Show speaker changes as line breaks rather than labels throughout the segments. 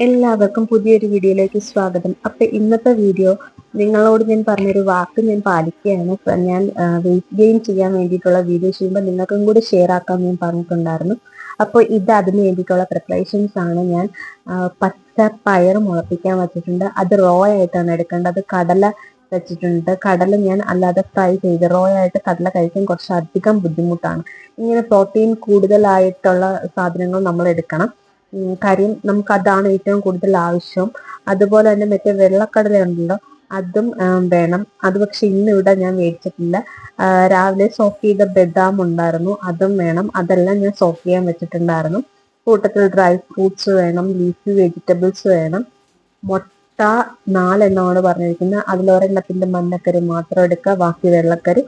എല്ലാവർക്കും പുതിയൊരു വീഡിയോയിലേക്ക് സ്വാഗതം. അപ്പൊ ഇന്നത്തെ വീഡിയോ നിങ്ങളോട് ഞാൻ പറഞ്ഞൊരു വാക്ക് ഞാൻ പാലിക്കുകയാണ്. ഞാൻ വെയിറ്റ് ഗെയിൻ ചെയ്യാൻ വേണ്ടിയിട്ടുള്ള വീഡിയോ ചെയ്യുമ്പോൾ നിങ്ങൾക്കും കൂടി ഷെയർ ആക്കാൻ ഞാൻ പറഞ്ഞിട്ടുണ്ടായിരുന്നു. അപ്പോൾ ഇത് അതിന് വേണ്ടിയിട്ടുള്ള പ്രിപ്പറേഷൻസ് ആണ്. ഞാൻ പച്ച പയർ മുളപ്പിക്കാൻ വെച്ചിട്ടുണ്ട്. അത് റോ ആയിട്ടാണ് എടുക്കേണ്ടത്. കടല വെച്ചിട്ടുണ്ട്. കടല ഞാൻ അല്ലാതെ ഫ്രൈ ചെയ്ത് റോ ആയിട്ട് കടല കഴിക്കാൻ കുറച്ചധികം ബുദ്ധിമുട്ടാണ്. ഇങ്ങനെ പ്രോട്ടീൻ കൂടുതലായിട്ടുള്ള സാധനങ്ങൾ നമ്മൾ എടുക്കണം. കാര്യം നമുക്ക് അതാണ് ഏറ്റവും കൂടുതൽ ആവശ്യം. അതുപോലെ തന്നെ മറ്റേ വെള്ളക്കടല ഉണ്ടല്ലോ, അതും വേണം. അത് പക്ഷെ ഇന്നിവിടെ ഞാൻ മേടിച്ചിട്ടില്ല. രാവിലെ സോക്ക് ചെയ്ത ബദാം ഉണ്ടായിരുന്നു, അതും വേണം. അതെല്ലാം ഞാൻ സോക്ക് ചെയ്യാൻ വെച്ചിട്ടുണ്ടായിരുന്നു. കൂട്ടത്തിൽ ഡ്രൈ ഫ്രൂട്ട്സ് വേണം, ലീഫി വെജിറ്റബിൾസ് വേണം. മുട്ട 4 പറഞ്ഞിരിക്കുന്നത്. അതിലൊരെണ്ണത്തിന്റെ മഞ്ഞക്കറി മാത്രം എടുക്കുക, ബാക്കി വെള്ളക്കറി.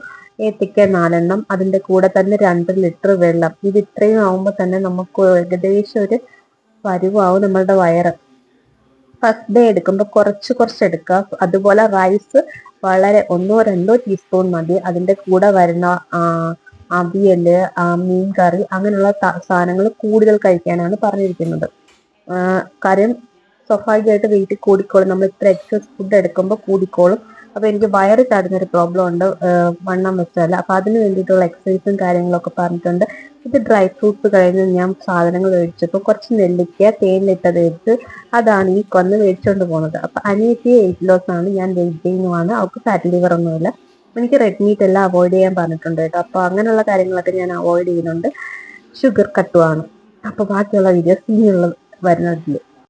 ഏത്തയ്ക്ക 4 അതിന്റെ കൂടെ തന്നെ 2 ലിറ്റർ വെള്ളം. ഇത് ഇത്രയും ആവുമ്പോൾ തന്നെ നമുക്ക് ഏകദേശം ഒരു പരുവാവും നമ്മളുടെ വയറ്. ഫസ്റ്റ് ഡേ എടുക്കുമ്പോൾ കുറച്ച് എടുക്കുക. അതുപോലെ റൈസ് വളരെ 1-2 ടീസ്പൂൺ മതി. അതിന്റെ കൂടെ വരുന്ന അവിയല്, മീൻ കറി, അങ്ങനെയുള്ള സാധനങ്ങൾ കൂടുതൽ കഴിക്കാനാണ് പറഞ്ഞിരിക്കുന്നത്. കാര്യം സ്വാഭാവികമായിട്ട് വെയിറ്റ് കൂടിക്കോളും. നമ്മൾ ഇത്ര എക്സസ് ഫുഡ് എടുക്കുമ്പോൾ കൂടിക്കോളും. അപ്പൊ എനിക്ക് വയറ് ചാടുന്നൊരു പ്രോബ്ലം ഉണ്ട് വണ്ണം വെച്ചാൽ. അപ്പൊ അതിന് വേണ്ടിയിട്ടുള്ള എക്സസൈസും കാര്യങ്ങളൊക്കെ പറഞ്ഞിട്ടുണ്ട്. ഇത് ഡ്രൈ ഫ്രൂട്ട്സ് കഴിഞ്ഞ് ഞാൻ സാധനങ്ങൾ മേടിച്ചപ്പോൾ കുറച്ച് നെല്ലിക്ക തേനിലിട്ടത് എടുത്ത് അതാണ് ഈ കൊന്ന് മേടിച്ചുകൊണ്ട് പോകുന്നത്. അപ്പൊ അനിയത്തി വെയിറ്റ് ലോസ് ആണ്, ഞാൻ വെയിറ്റ് ഗെയിനുമാണ്. അവർക്ക് ഫാറ്റ് ലിവർ ഒന്നുമില്ല. എനിക്ക് റെഡ് മീറ്റ് എല്ലാം അവോയ്ഡ് ചെയ്യാൻ പറഞ്ഞിട്ടുണ്ട് കേട്ടോ. അപ്പൊ അങ്ങനെയുള്ള കാര്യങ്ങളൊക്കെ ഞാൻ അവോയ്ഡ് ചെയ്യുന്നുണ്ട്. ഷുഗർ കട്ടുമാണ്. അപ്പൊ ബാക്കിയുള്ള വീഡിയോസ് ഇനിയുള്ള വരുന്നതിൽ